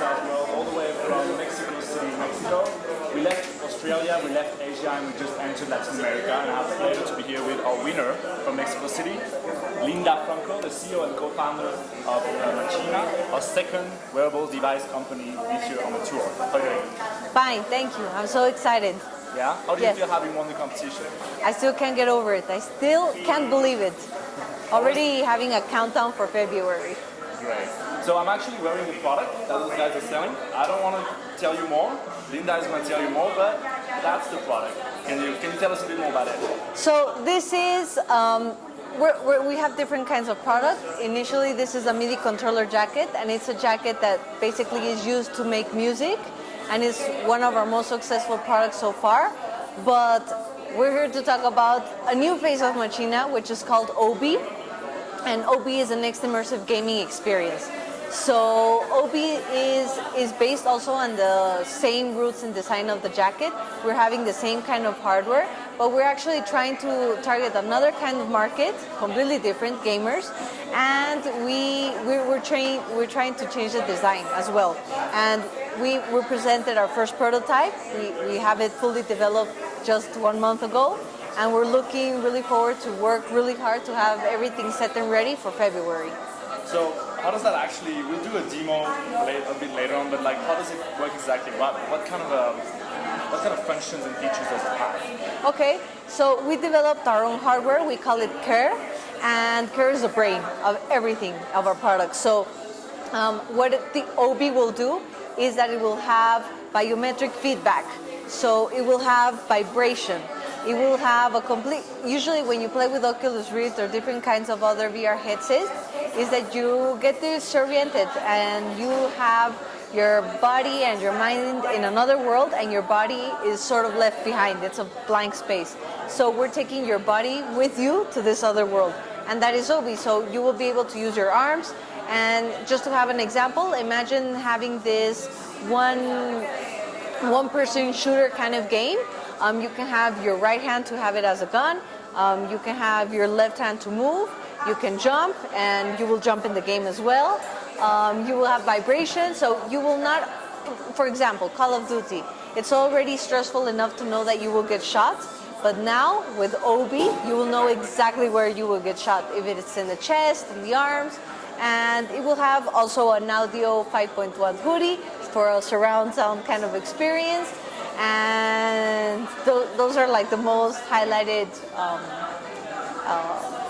Seedstars World all the way from Mexico City, Mexico. We left Australia, we left Asia, and we just entered Latin America. And I have the pleasure to be here with our winner from Mexico City, Linda Franco, the CEO and co-founder of Machina, our second wearable device company this year on the tour. How are you doing? Fine, thank you. I'm so excited. Yeah? How do you feel having won the competition? I still can't get over it. I still can't believe it. Already having a countdown for February. Great. So I'm actually wearing the product that those guys are selling. I don't want to tell you more. Linda is going to tell you more, but that's the product. Can you tell us a bit more about it? So this is, we have different kinds of products. Initially, this is a MIDI controller jacket, and it's a jacket that basically is used to make music, and it's one of our most successful products so far. But we're here to talk about a new phase of Machina, which is called OB. And OB is a next immersive gaming experience. So OB is based also on the same roots and design of the jacket. We're having the same kind of hardware, but we're actually trying to target another kind of market, completely different, gamers. And we're trying to change the design as well. And we presented our first prototype. We have it fully developed just 1 month ago. And we're looking really forward to work really hard to have everything set and ready for February. So how does that actually, we'll do a demo a bit later on, but like how does it work exactly? What kind of functions and features does it have? Okay, so we developed our own hardware. We call it CARE, and CARE is the brain of everything of our product. So what the OB will do is that it will have biometric feedback. So it will have vibration. It will have a complete, usually when you play with Oculus Rift or different kinds of other VR headsets, is that you get disoriented and you have your body and your mind in another world and your body is sort of left behind. It's a blank space. So we're taking your body with you to this other world. And that is OB. So you will be able to use your arms. And just to have an example, imagine having this one-person shooter kind of game. You can have your right hand to have it as a gun. You can have your left hand to move. You can jump, and you will jump in the game as well. You will have vibration, so you will not, for example, Call of Duty. It's already stressful enough to know that you will get shot, but now with OB, you will know exactly where you will get shot, if it's in the chest, in the arms, and it will have also an audio 5.1 hoodie for a surround sound kind of experience. And those are like the most highlighted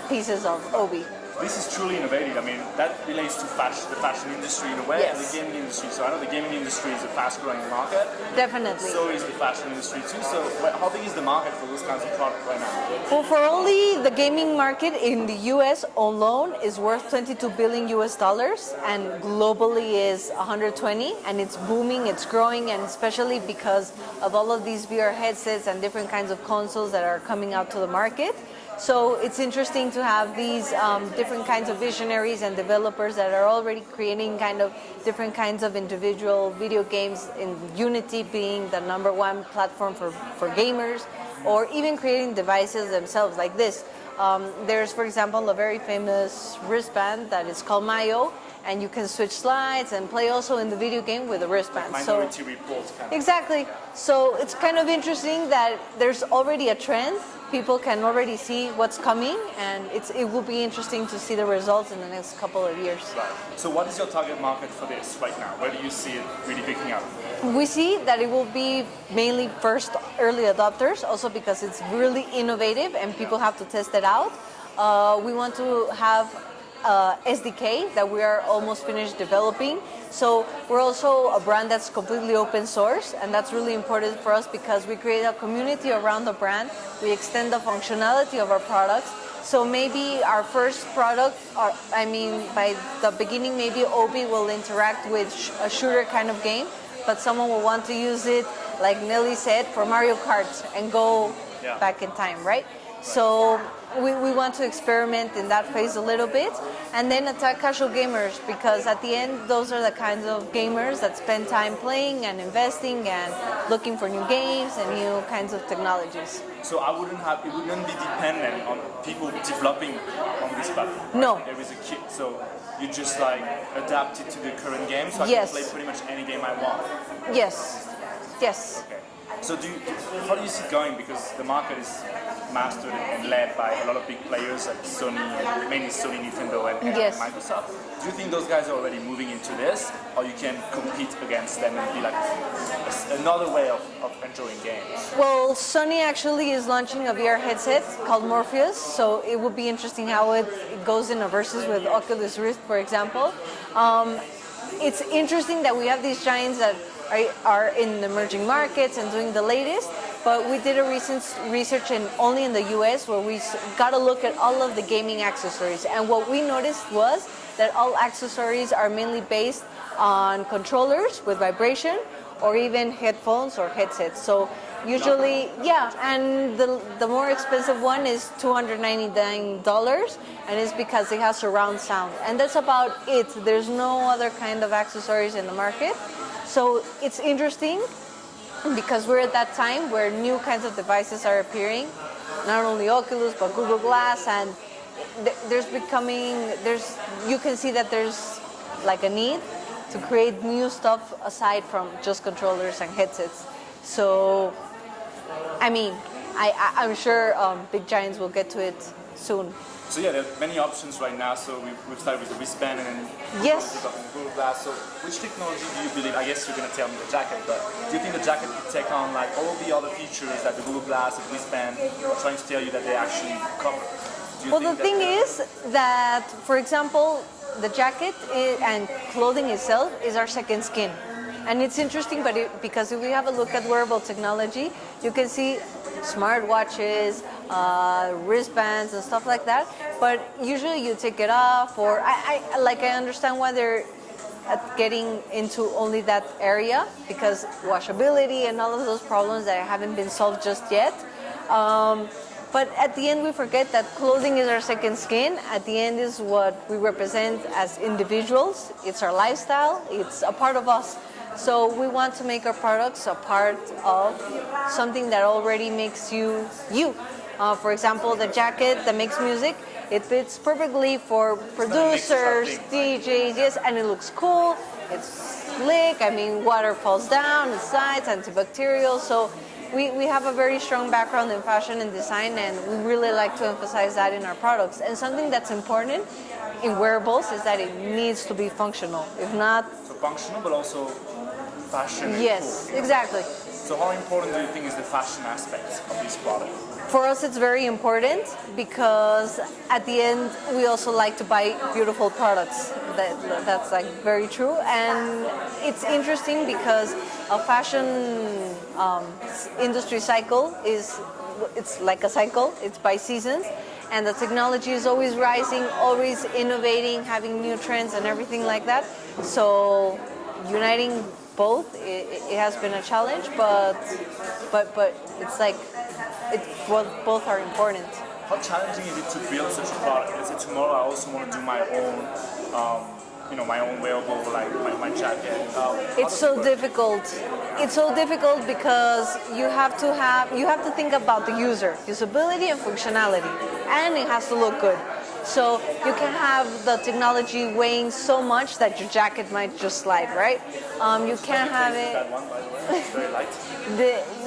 pieces of OB. This is truly innovative. I mean, that relates to the fashion industry in a way, Yes. and the gaming industry. So I know the gaming industry is a fast-growing market. Definitely. So is the fashion industry too. So how big is the market for those kinds of products right now? Well, for only the gaming market in the US alone is worth $22 billion and globally is 120, and it's booming, it's growing, and especially because of all of these VR headsets and different kinds of consoles that are coming out to the market. So it's interesting to have these different kinds of visionaries and developers that are already creating kind of different kinds of individual video games, in Unity being the #1 platform for gamers, or even creating devices themselves like this. There's, for example, a very famous wristband that is called Mayo, and you can switch slides and play also in the video game with a wristband. Minority Report kind of. Exactly. So it's kind of interesting that there's already a trend. People can already see what's coming, and it will be interesting to see the results in the next couple of years. Right. So what is your target market for this right now? Where do you see it really picking up? We see that it will be mainly first early adopters, also because it's really innovative and people have to test it out. We want to have SDK that we are almost finished developing. So we're also a brand that's completely open source, and that's really important for us because we create a community around the brand. We extend the functionality of our products. So maybe our first product, by the beginning, maybe OB will interact with a shooter kind of game, but someone will want to use it, like Nelly said, for Mario Kart and go back in time, right? So we want to experiment in that phase a little bit, and then attack casual gamers, because at the end, those are the kinds of gamers that spend time playing and investing and looking for new games and new kinds of technologies. So it wouldn't be dependent on people developing on this platform. Right? No. There is a kit. So you just like adapt it to the current game, so I Yes. can play pretty much any game I want. Yes. Yes. Okay. So how do you see it going? Because the market is mastered and led by a lot of big players like Sony, and mainly Sony, Nintendo, and Yes. Microsoft. Do you think those guys are already moving into this, or you can compete against them and be like another way of enjoying games? Well, Sony actually is launching a VR headset called Morpheus, so it will be interesting how it goes in a versus with Oculus Rift, for example. It's interesting that we have these giants that are in emerging markets and doing the latest, but we did a recent research only in the US where we got a look at all of the gaming accessories, and what we noticed was that all accessories are mainly based on controllers with vibration or even headphones or headsets. So usually, yeah, and the more expensive one is $299, and it's because it has surround sound, and that's about it. There's no other kind of accessories in the market. So it's interesting because we're at that time where new kinds of devices are appearing, not only Oculus but Google Glass, and you can see that there's like a need to create new stuff aside from just controllers and headsets. So, I mean, I'm sure big giants will get to it soon. So yeah, there are many options right now. So we've started with the wristband and then Yes. Google Glass. So which technology do you believe? I guess you're going to tell me the jacket, but do you think the jacket could take on like all the other features that the Google Glass, the wristband are trying to tell you that they actually cover? Well, the thing is that, for example, the jacket and clothing itself is our second skin. And it's interesting, because if we have a look at wearable technology, you can see smartwatches, wristbands, and stuff like that. But usually you take it off, or I understand why they're getting into only that area, because washability and all of those problems that haven't been solved just yet. But at the end, we forget that clothing is our second skin. At the end is what we represent as individuals. It's our lifestyle. It's a part of us. So we want to make our products a part of something that already makes you you. For example, the jacket that makes music, it fits perfectly for producers, DJs, yes, and it looks cool. It's slick. I mean, water falls down, the sides, antibacterial. So we have a very strong background in fashion and design, and we really like to emphasize that in our products. And something that's important in wearables is that it needs to be functional. If not... So functional, but also fashion and yes, cool. Exactly. So how important do you think is the fashion aspect of this product? For us, it's very important because at the end, we also like to buy beautiful products. That's like very true. And it's interesting because a fashion industry cycle it's like a cycle. It's by seasons. And the technology is always rising, always innovating, having new trends and everything like that. So uniting both, it has been a challenge, but it's like both are important. How challenging is it to build such a product? Let's say tomorrow I also want to do my own, my own wearable, like my jacket. It's so difficult. It's so difficult because you have to think about the user, usability and functionality, and it has to look good. So you can have the technology weighing so much that your jacket might just slide, right? You can't have it. That one, by the way, it's very light.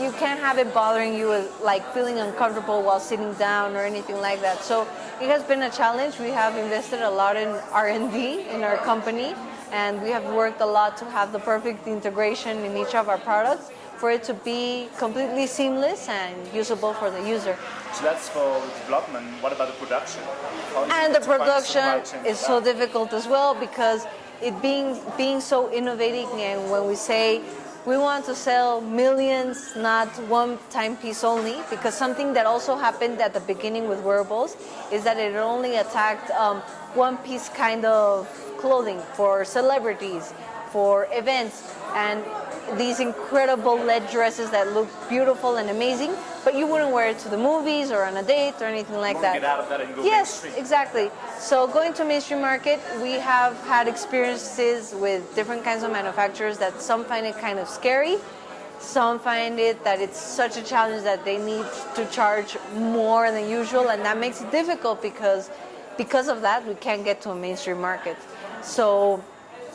You can't have it bothering you, like feeling uncomfortable while sitting down or anything like that. So it has been a challenge. We have invested a lot in R&D in our company, and we have worked a lot to have the perfect integration in each of our products for it to be completely seamless and usable for the user. So that's for development. What about the production? And the production is so difficult as well because it being so innovative, and when we say we want to sell millions, not one-time piece only, because something that also happened at the beginning with wearables is that it only attacked one-piece kind of clothing for celebrities, for events, and these incredible LED dresses that look beautiful and amazing, but you wouldn't wear it to the movies or on a date or anything like that. Get out of that and go yes, mainstream. Exactly. So going to mainstream market, we have had experiences with different kinds of manufacturers that some find it kind of scary, some find it that it's such a challenge that they need to charge more than usual, and that makes it difficult because of that we can't get to a mainstream market. So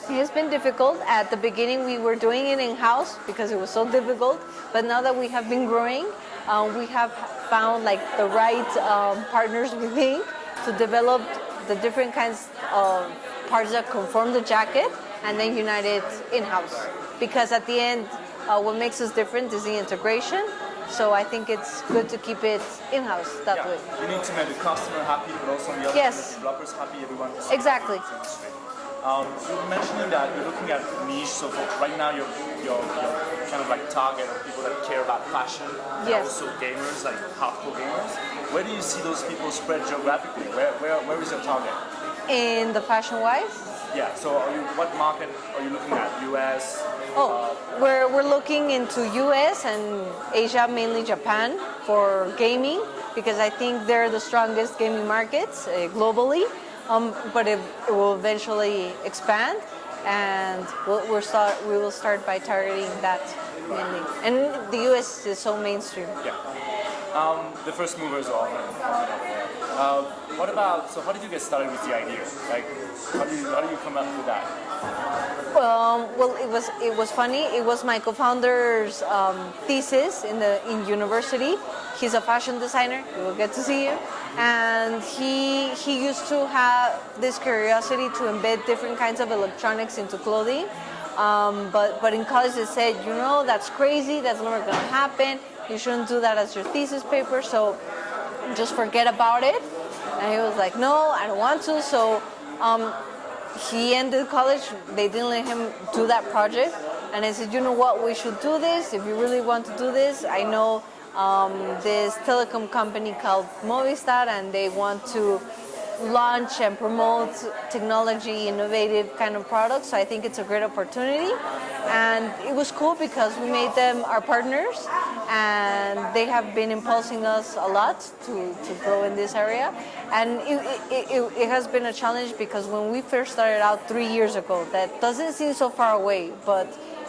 it's been difficult. At the beginning, we were doing it in-house because it was so difficult. But now that we have been growing, we have found like the right partners, we think, to develop the different kinds of parts that conform the jacket and then unite it in-house. Because at the end, what makes us different is the integration. So I think it's good to keep it in-house that way. You need to make the customer happy, but also the other Yes. developers happy, everyone. Exactly. You were mentioning that you're looking at niche, so for right now you're kind of like target of people that care about fashion, and Yes. also gamers, like hardcore gamers. Where do you see those people spread geographically? Where is your target? In the fashion-wise, Yeah, so what market are you looking at? US? we're looking into US and Asia, mainly Japan, for gaming because I think they're the strongest gaming markets globally. But it will eventually expand, and we will start by targeting that mainly. And the US is so mainstream. Yeah. The first movers are often what about? So how did you get started with the idea? Like, how do you come up with that? Well, it was funny. It was my co-founder's thesis in university. He's a fashion designer. We will get to see you. And he used to have this curiosity to embed different kinds of electronics into clothing. But in college they said, that's crazy. That's never going to happen. You shouldn't do that as your thesis paper. So just forget about it. And he was like, no, I don't want to. So he ended college. They didn't let him do that project. And I said, you know what? We should do this. If you really want to do this, I know this telecom company called Movistar, and they want to launch and promote technology, innovative kind of products. So I think it's a great opportunity. And it was cool because we made them our partners, and they have been impulsing us a lot to grow in this area. And it has been a challenge because when we first started out 3 years ago, that doesn't seem so far away, but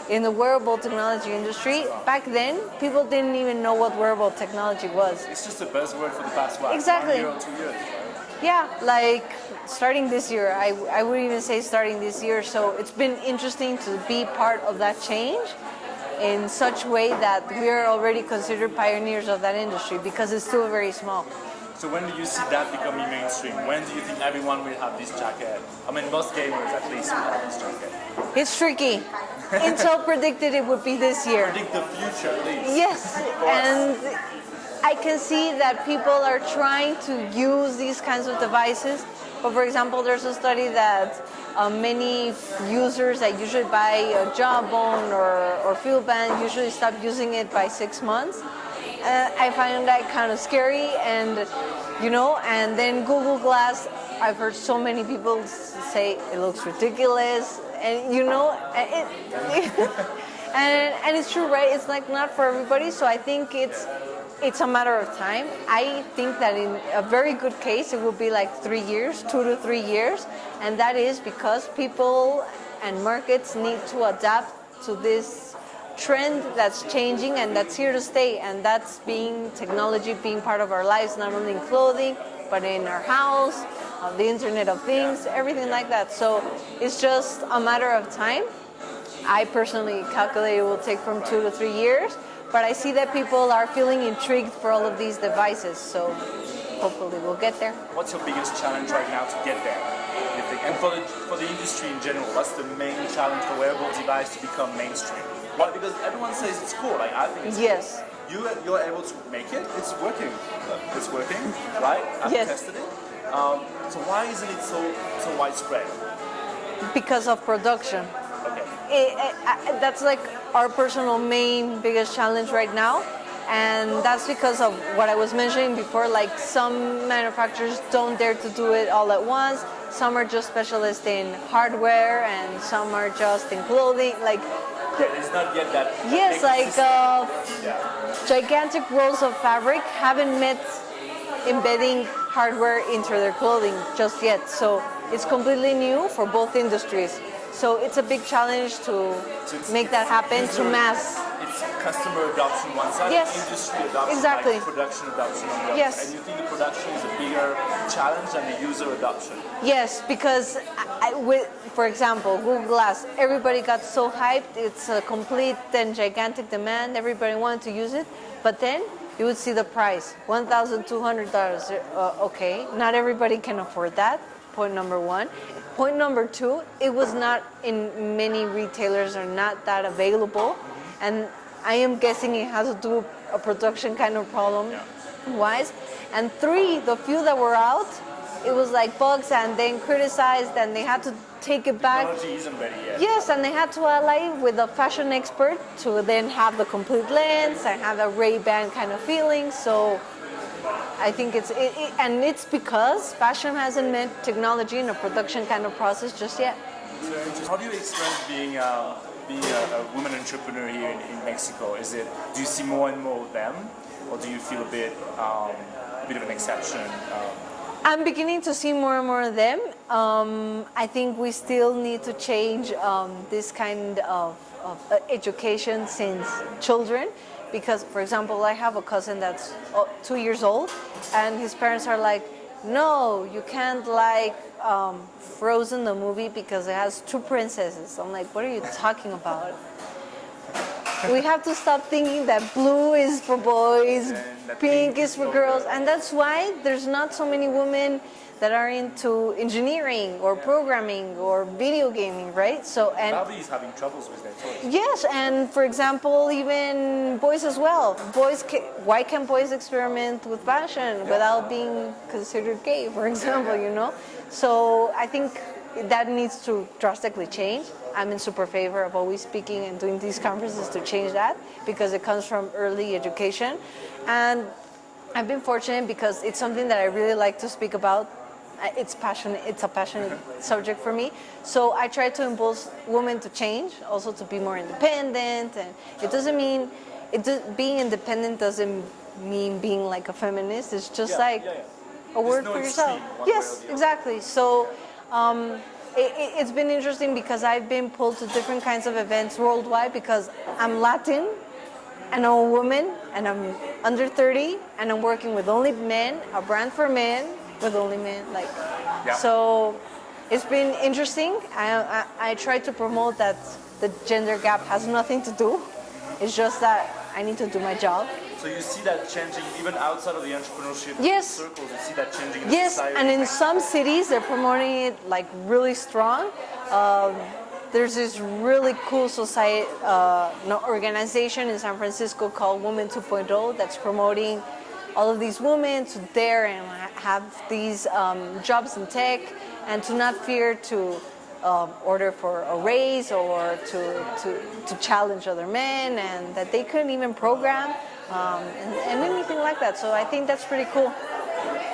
in the wearable technology industry, back then, people didn't even know what wearable technology was. It's just a buzzword for the past, what, Exactly. 1 year or 2 years, right? Yeah, like starting this year, I would even say starting this year. So it's been interesting to be part of that change in such way that we are already considered pioneers of that industry because it's still very small. So when do you see that becoming mainstream? When do you think everyone will have this jacket? I mean, most gamers at least will have this jacket. It's tricky. Intel predicted it would be this year. Predict the future at least. Yes, and I can see that people are trying to use these kinds of devices. But for example, there's a study that many users that usually buy a Jawbone or Field Band usually stop using it by 6 months. I find that kind of scary, and and then Google Glass, I've heard so many people say it looks ridiculous, and and it's true, right? It's like not for everybody. So I think it's a matter of time. I think that in a very good case, it will be like 3 years, 2 to 3 years, and that is because people and markets need to adapt to this trend that's changing and that's here to stay, and that's being technology being part of our lives, not only in clothing but in our house, the Internet of Things, everything like that. So it's just a matter of time. I personally calculate it will take from 2 to 3 years, but I see that people are feeling intrigued for all of these devices, so hopefully we'll get there. What's your biggest challenge right now to get there, you think? And for the industry in general, what's the main challenge for wearable device to become mainstream? Well, because everyone says it's cool, like I think it's Yes. cool. You're able to make it, it's working. It's working, right? I've Yes. tested it. So why isn't it so widespread? Because of production. Okay. That's like our personal main biggest challenge right now, and that's because of what I was mentioning before. Like some manufacturers don't dare to do it all at once. Some are just specialists in hardware, and some are just in clothing. Like It's not yet that. yes, like Yeah. gigantic rolls of fabric haven't met embedding hardware into their clothing just yet. So it's completely new for both industries. So it's a big challenge to make that happen, to mass it's customer adoption one side, Yes, industry adoption, exactly. like production adoption on the other Yes. side. And you think the production is a bigger challenge than the user adoption? Yes, because for example, Google Glass, everybody got so hyped. It's a complete and gigantic demand. Everybody wanted to use it, but then you would see the price, $1,200. Okay, not everybody can afford that. Point number one. Point number two, it was not in many retailers are not that available, and I am guessing it has to do with a production kind of problem wise. And three, the few that were out, it was like bugs and then criticized and they had to take it back. Technology isn't ready yet. Yes, and they had to ally with a fashion expert to then have the complete lens and have a Ray-Ban kind of feeling. So I think and it's because fashion hasn't met technology in a production kind of process just yet. So how do you experience being a woman entrepreneur here in Mexico? Do you see more and more of them, or do you feel a bit of an exception? I'm beginning to see more and more of them. I think we still need to change this kind of education since children. Because, for example, I have a cousin that's 2 years old, and his parents are like, no, you can't like Frozen the movie because it has two princesses. I'm like, what are you talking about? We have to stop thinking that blue is for boys, pink is for girls, and that's why there's not so many women that are into engineering or programming or video gaming, right? So and Barbie is having troubles with their toys. yes, and for example, even boys as well. Why can't boys experiment with fashion without being considered gay, for example? You know, so I think that needs to drastically change. I'm in super favor of always speaking and doing these conferences to change that because it comes from early education, and I've been fortunate because it's something that I really like to speak about. It's passionate. It's a passionate subject for me. So I try to impulse women to change, also to be more independent. And it doesn't mean being independent doesn't mean being like a feminist. It's just a word for yourself. Yes, exactly. So it's been interesting because I've been pulled to different kinds of events worldwide because I'm Latin and I'm a woman and I'm under 30 and I'm working with only men, a brand for men. With only men, so it's been interesting. I try to promote that the gender gap has nothing to do. It's just that I need to do my job. So you see that changing even outside of the entrepreneurship circles. You see that changing in the society. And in some cities they're promoting it like really strong. There's this really cool society organization in San Francisco called Women 2.0 that's promoting all of these women to dare and have these jobs in tech and to not fear to order for a raise or to challenge other men and that they couldn't even program and anything like that. So I think that's pretty cool.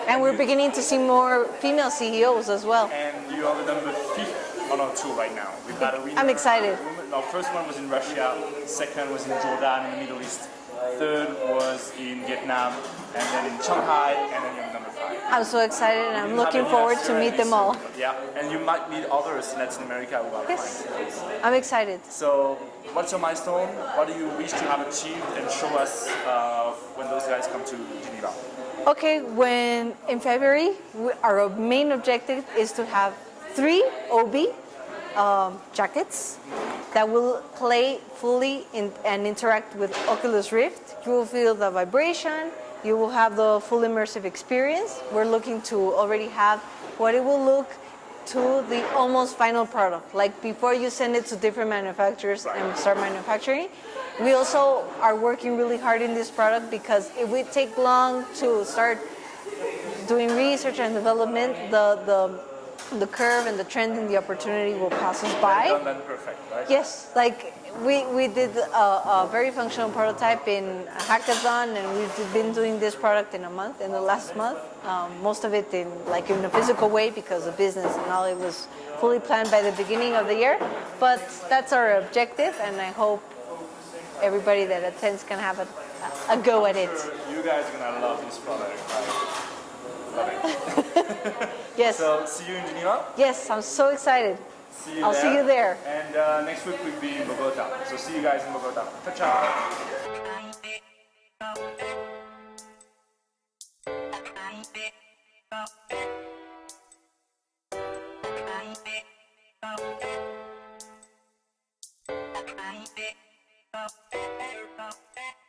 And we're beginning to see more female CEOs as well. And you are the number 5th on our tour right now. We've had a winner. I'm excited. Our first one was in Russia, second was in Jordan in the Middle East, third was in Vietnam, and then in Shanghai, and then you're number 5. I'm so excited and I'm looking forward to meet them all. Yeah, and you might meet others in Latin America who are flying. I'm excited. So, what's your milestone? What do you wish to have achieved and show us when those guys come to Geneva? Okay, in February, our main objective is to have 3 OB jackets that will play fully and interact with Oculus Rift. You will feel the vibration, you will have the full immersive experience. We're looking to already have what it will look to the almost final product, like before you send it to different manufacturers and start manufacturing. We also are working really hard in this product because it would take long to start doing research and development. The curve and the trend and the opportunity will pass us by. Done perfect, right? Yes, like we did a very functional prototype in a hackathon, and we've been doing this product in the last month. Most of it in a physical way because of business and all. It was fully planned by the beginning of the year, but that's our objective, and I hope everybody that attends can have a go at it. You guys are gonna love this product. Love it. Yes. So see you in Geneva. Yes, I'm so excited. I'll see you there. And next week we'll be in Bogota. So see you guys in Bogota. Ciao, ciao. Bye.